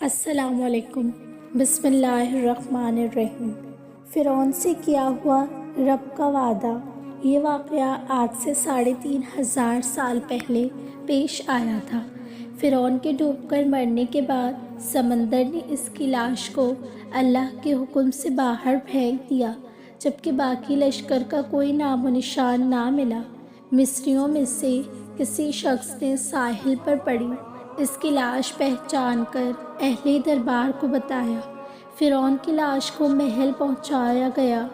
السلام علیکم۔ بسم اللہ الرحمن الرحیم۔ فرعون سے کیا ہوا رب کا وعدہ۔ یہ واقعہ آج سے 3500 سال پہلے پیش آیا تھا۔ فرعون کے ڈوب کر مرنے کے بعد سمندر نے اس کی لاش کو اللہ کے حکم سے باہر پھینک دیا، جبکہ باقی لشکر کا کوئی نام و نشان نہ ملا۔ مصریوں میں سے کسی شخص نے ساحل پر پڑی اس کی لاش پہچان کر اہل دربار کو بتایا۔ فرعون کی لاش کو محل پہنچایا گیا۔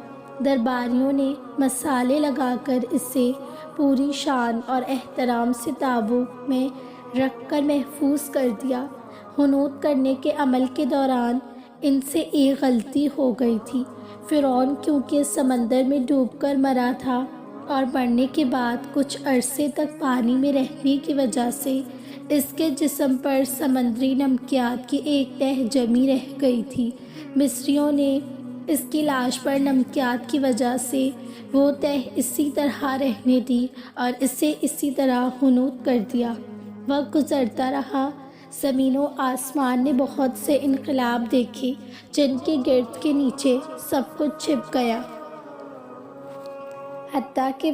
درباریوں نے مسالے لگا کر اسے پوری شان اور احترام سے تابوت میں رکھ کر محفوظ کر دیا۔ حنوط کرنے کے عمل کے دوران ان سے ایک غلطی ہو گئی تھی۔ فرعون کیونکہ سمندر میں ڈوب کر مرا تھا اور مرنے کے بعد کچھ عرصے تک پانی میں رہنے کی وجہ سے اس کے جسم پر سمندری نمکیات کی ایک تہ جمی رہ گئی تھی۔ مصریوں نے اس کی لاش پر نمکیات کی وجہ سے وہ تہ اسی طرح رہنے دی اور اسے اسی طرح حنوط کر دیا۔ وقت گزرتا رہا، زمین و آسمان نے بہت سے انقلاب دیکھے جن کے گرد کے نیچے سب کچھ چھپ گیا، حتیٰ کہ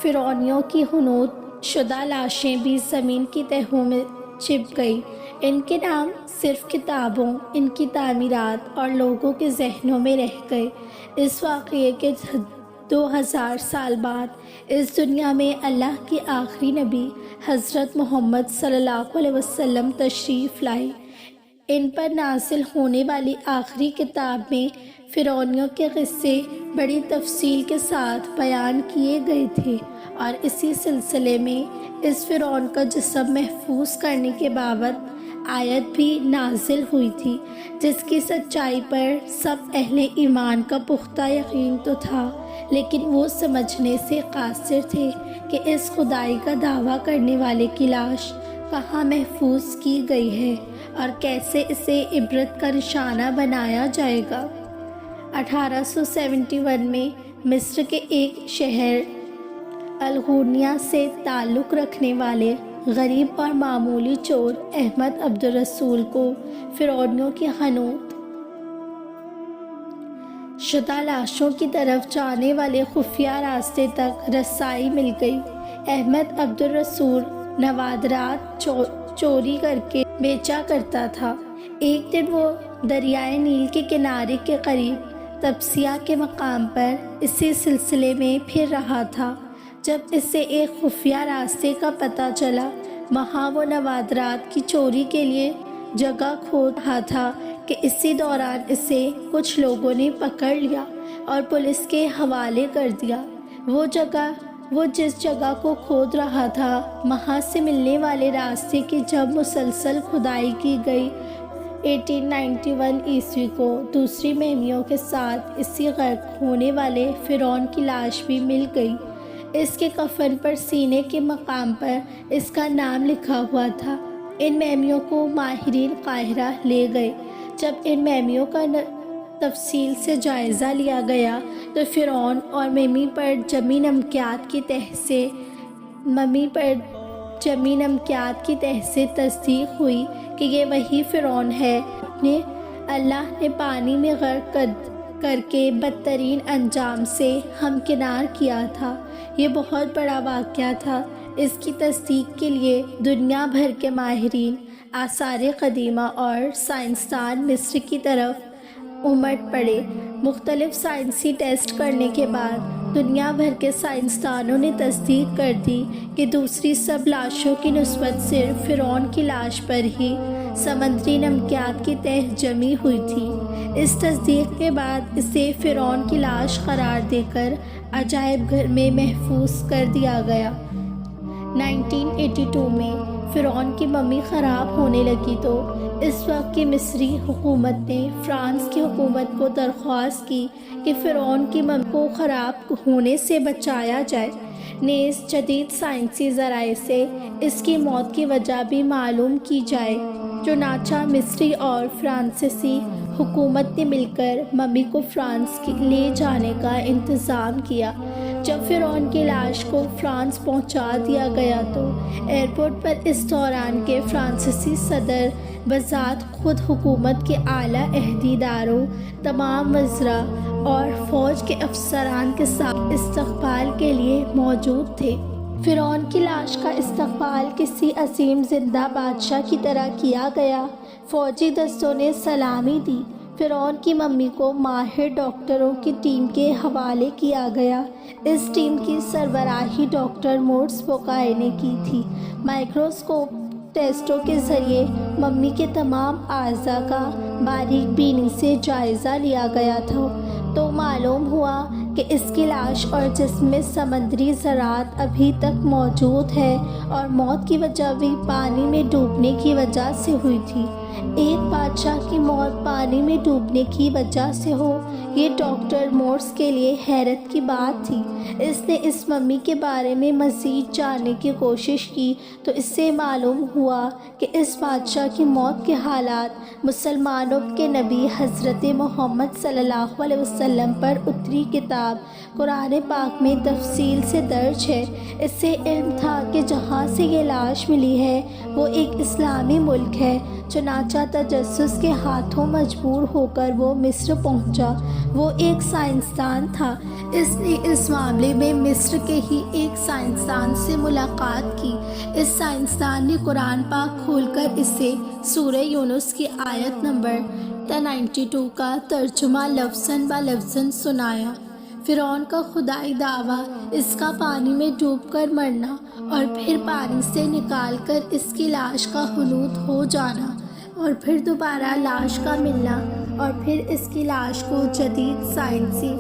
فرعونیوں کی حنوط شدہ لاشیں بھی زمین کی تہوں میں چھپ گئی۔ ان کے نام صرف کتابوں، ان کی تعمیرات اور لوگوں کے ذہنوں میں رہ گئے۔ اس واقعے کے 2000 سال بعد اس دنیا میں اللہ کی آخری نبی حضرت محمد صلی اللہ علیہ وسلم تشریف لائے۔ ان پر نازل ہونے والی آخری کتاب میں فرعونیوں کے قصے بڑی تفصیل کے ساتھ بیان کیے گئے تھے، اور اسی سلسلے میں اس فرعون کا جسم محفوظ کرنے کے بابت آیت بھی نازل ہوئی تھی، جس کی سچائی پر سب اہل ایمان کا پختہ یقین تو تھا، لیکن وہ سمجھنے سے قاصر تھے کہ اس خدائی کا دعویٰ کرنے والے کی لاش کہاں محفوظ کی گئی ہے اور کیسے اسے عبرت کا نشانہ بنایا جائے گا۔ 1871 میں مصر کے ایک شہر الغورنیہ سے تعلق رکھنے والے غریب اور معمولی چور احمد عبدالرسول کو فرعونیوں کی حنوط شدہ لاشوں کی طرف جانے والے خفیہ راستے تک رسائی مل گئی۔ احمد عبدالرسول نوادرات چوری کر کے بیچا کرتا تھا۔ ایک دن وہ دریائے نیل کے کنارے کے قریب تبسیہ کے مقام پر اسی سلسلے میں پھر رہا تھا، جب اسے ایک خفیہ راستے کا پتہ چلا۔ وہاں وہ نوادرات کی چوری کے لیے جگہ کھود رہا تھا کہ اسی دوران اسے کچھ لوگوں نے پکڑ لیا اور پولیس کے حوالے کر دیا۔ وہ جس جگہ کو کھود رہا تھا، وہاں سے ملنے والے راستے کی جب مسلسل کھدائی کی گئی، 1891 عیسوی کو دوسری مہمیوں کے ساتھ اسی غرق ہونے والے فرعون کی لاش بھی مل گئی۔ اس کے کفن پر سینے کے مقام پر اس کا نام لکھا ہوا تھا۔ ان مہمیوں کو ماہرین قاہرہ لے گئے۔ جب ان مہمیوں کا تفصیل سے جائزہ لیا گیا تو فرعون اور ممی پر جمی نمکیات کی تہ سے تصدیق ہوئی کہ یہ وہی فرعون ہے اللہ نے پانی میں غرق کر کے بدترین انجام سے ہمکنار کیا تھا۔ یہ بہت بڑا واقعہ تھا۔ اس کی تصدیق کے لیے دنیا بھر کے ماہرین آثار قدیمہ اور سائنسدان مصر کی طرف امٹ پڑے۔ مختلف سائنسی ٹیسٹ کرنے کے بعد دنیا بھر کے سائنسدانوں نے تصدیق کر دی کہ دوسری سب لاشوں کی نسبت صرف فرعون کی لاش پر ہی سمندری نمکیات کی تہ جمی ہوئی تھی۔ اس تصدیق کے بعد اسے فرعون کی لاش قرار دے کر عجائب گھر میں محفوظ کر دیا گیا۔ 1982 میں فرعون کی ممی خراب ہونے لگی تو اس وقت کی مصری حکومت نے فرانس کی حکومت کو درخواست کی کہ فرعون کی ممی کو خراب ہونے سے بچایا جائے۔ نیز جدید سائنسی ذرائع سے اس کی موت کی وجہ بھی معلوم کی جائے۔ چنانچہ مصری اور فرانسیسی حکومت نے مل کر ممی کو فرانس لے جانے کا انتظام کیا۔ جب فرعون کی لاش کو فرانس پہنچا دیا گیا تو ایئرپورٹ پر اس دوران کے فرانسیسی صدر بذات خود حکومت کے اعلیٰ عہدیداروں، تمام وزراء اور فوج کے افسران کے ساتھ استقبال کے لیے موجود تھے۔ فرعون کی لاش کا استقبال کسی عظیم زندہ بادشاہ کی طرح کیا گیا۔ فوجی دستوں نے سلامی دی۔ فرعون کی ممی کو ماہر ڈاکٹروں کی ٹیم کے حوالے کیا گیا۔ اس ٹیم کی سربراہی ڈاکٹر مورس بوکائے نے کی تھی۔ مائکروسکوپ ٹیسٹوں کے ذریعے ممی کے تمام اعضاء کا باریک بینی سے جائزہ لیا گیا تھا تو معلوم ہوا کہ اس کی لاش اور جسم میں سمندری ذرات ابھی تک موجود ہے اور موت کی وجہ بھی پانی میں ڈوبنے کی وجہ سے ہوئی تھی۔ ایک بادشاہ کی موت پانی میں ڈوبنے کی وجہ سے ہو، یہ ڈاکٹر مورس کے لیے حیرت کی بات تھی۔ اس نے اس ممی کے بارے میں مزید جاننے کی کوشش کی تو اس سے معلوم ہوا کہ اس بادشاہ کی موت کے حالات مسلمانوں کے نبی حضرت محمد صلی اللہ علیہ وسلم پر اتری کتاب قرآن پاک میں تفصیل سے درج ہے۔ اس سے علم تھا کہ جہاں سے یہ لاش ملی ہے وہ ایک اسلامی ملک ہے، چنانچہ تجسس کے ہاتھوں مجبور ہو کر وہ مصر پہنچا۔ وہ ایک سائنسدان تھا۔ اس نے اس معاملے میں مصر کے ہی ایک سائنسدان سے ملاقات کی۔ اس سائنسدان نے قرآن پاک کھول کر اسے سورہ یونس کی آیت نمبر 92 کا ترجمہ لفظاً بلفظاً سنایا۔ فرعون کا خدائی دعویٰ، اس کا پانی میں ڈوب کر مرنا اور پھر پانی سے نکال کر اس کی لاش کا حنوط ہو جانا اور پھر دوبارہ لاش کا ملنا اور پھر اس کی لاش کو جدید سائنسی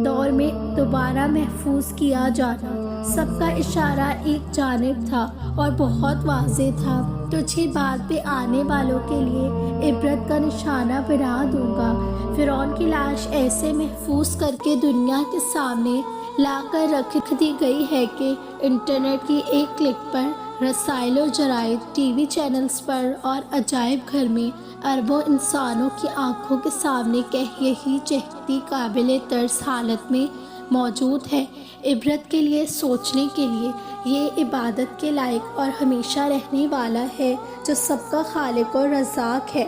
دور میں دوبارہ محفوظ کیا جانا، سب کا اشارہ ایک جانب تھا اور بہت واضح تھا۔ تجھے بعد میں آنے والوں کے لیے عبرت کا نشانہ بنا دوں گا۔ فرعون کی لاش ایسے محفوظ کر کے دنیا کے سامنے لا کر رکھ دی گئی ہے کہ انٹرنیٹ کی ایک کلک پر رسائل و جرائد، ٹی وی چینلز پر اور عجائب گھر میں اربوں انسانوں کی آنکھوں کے سامنے یہی چہتی قابل ترس حالت میں موجود ہے۔ عبرت کے لیے، سوچنے کے لیے، یہ عبادت کے لائق اور ہمیشہ رہنے والا ہے جو سب کا خالق و رزاق ہے۔